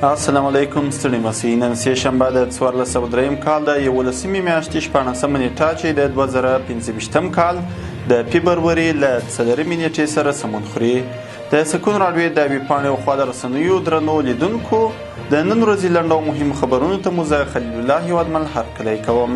السلام علیکم، ستړي مسئ. نن سه شنبه د 1403 کال د 11مې میاشتې 14مه نیټه چې د 2025 کال د فبروري له 4 نیټې سره سمون خوري. د سکون راډیو د ویبپاڼې او خوا د رسنیو درنو لیدونکو د نن ورځې لنډ او مهم خبرونو ته مو زه خلیل الله هیوادمل هرکلی کوم.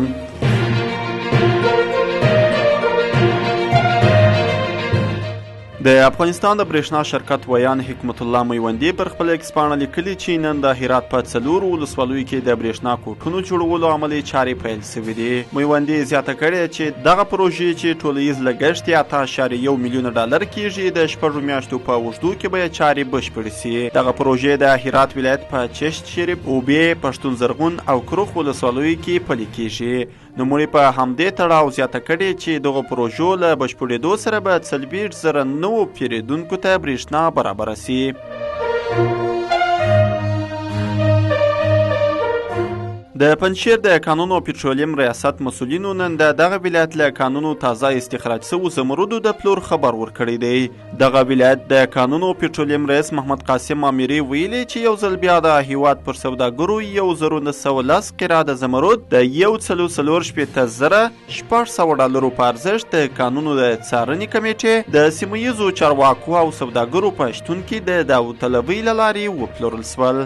د افغانستان د برېښنا شرکت ویان حکمت الله میوندي پر خپل ایکس پاڼه لیکلي چې نن د هرات په 4 ولسوالیو کې د برېښنا کوټونو جوړولو عملي چارې پیل شوې دي. میوندي زیاته کړې چې دغه پروژې چې ټولیز لګښت یې 8.1 میلیون ډالر کیږي د شپږو میاشتو په اوږدو کې به چارې بشپړې شي. دغه پروژې د هرات ولایت په چشت شریف، اوبې، پښتون زرغون او کروخ ولسوالیو کې پلي کیږي. نوموړي په همدې تړاو زیاته کړې چې دغه پروژو له بشپړېدو سره به 40,000 نوو پیرودونکو ته برېښنا برابره شي. د پنجشیر د کانونو پټرولیم ریاست مسؤلینو نن د دغه ولایت له کانونو تازه استخراج شوو زمرودو د پلور خبر ورکړی دی. دغه ولایت د کانونو پټرولیم رئیس محمد قاسم اميري ویلي چې یو ځل بیا د هیواد پر سوداګرو 1910 قراده زمرود د 1,480,600 ډالرو په ارزښت د کانونو د څارنې کمیټې د سیمه ییزو چارواکو او سوداګرو په شتون کې د داوطلبۍ له لارې وپلورل شول.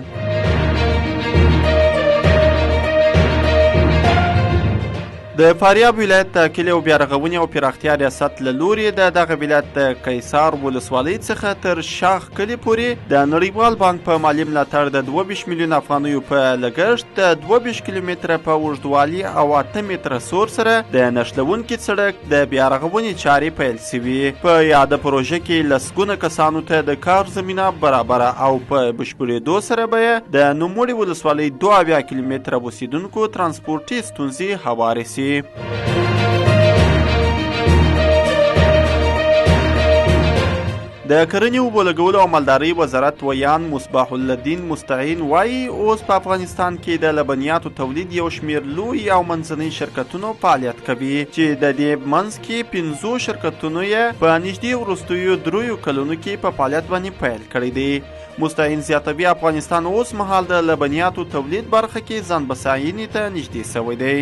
د فاریاب ولایت د کلي او بیارغونې او پراختیا ریاست له لورې د دغه ولایت د قیصار ولسوالۍ څخه تر شاخ کلي پورې د نړیوال بانک په مالي ملاتړ د 22 میلیون افغانیو په لګښت د 22 کیلومتره په اوږدوالي او 8 متره سور سره د نښلونکي سړک د بیارغونې چارې پیل شوي. په یاده پروژه کې لسګونه کسانو ته د کار زمینه برابره او په بشپړېدو سره به د نوموړې ولسوالۍ 2 کیلومتره اوسېدونکو ترانسپورټي ستونزې هوارې شي. د کرنې اوبو لګولو او مالدارۍ وزارت ویان مصباح الدین مستعین وایي اوس په افغانستان کې د لبنیاتو تولید یو شمېر لوی او منځني شرکتونو فعالیت کوي چې د دې منځ کې 15 شرکتونو یې په نږدې وروستیو 3 کلونو کې په فعالیت باندې پیل کړی دی. مستعین زیاتوي افغانستان اوس مهال د لبنیاتو تولید برخه کې ځان بسیاینې ته نږدې شوی دی.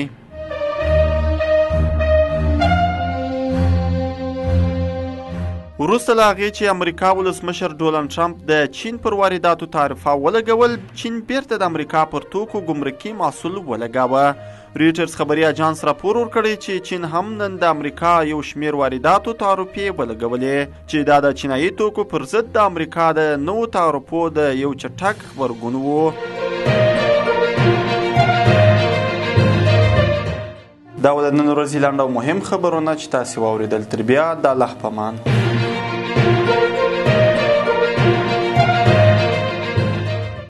وروسته له هغې چې امریکا ولسمشر ډونالډ ټرمپ د چین پر وارداتو تعرفه ولګول، چین بیرته د امریکا پر توکو ګمرکي محصول ولګاوه. ریټرز خبري اجانس راپور ورکړی چې چین هم نن د امریکا یو شمېر وارداتو تعرفې ولګولې چې دا د چینایي توکو پر ضد د امریکا د نوو تعرفو د یو چټک غبرګون و. دا و د نن ورځې لنډ او مهم خبرونه چې تاسې واورېدل. تر بیا د الله په امان.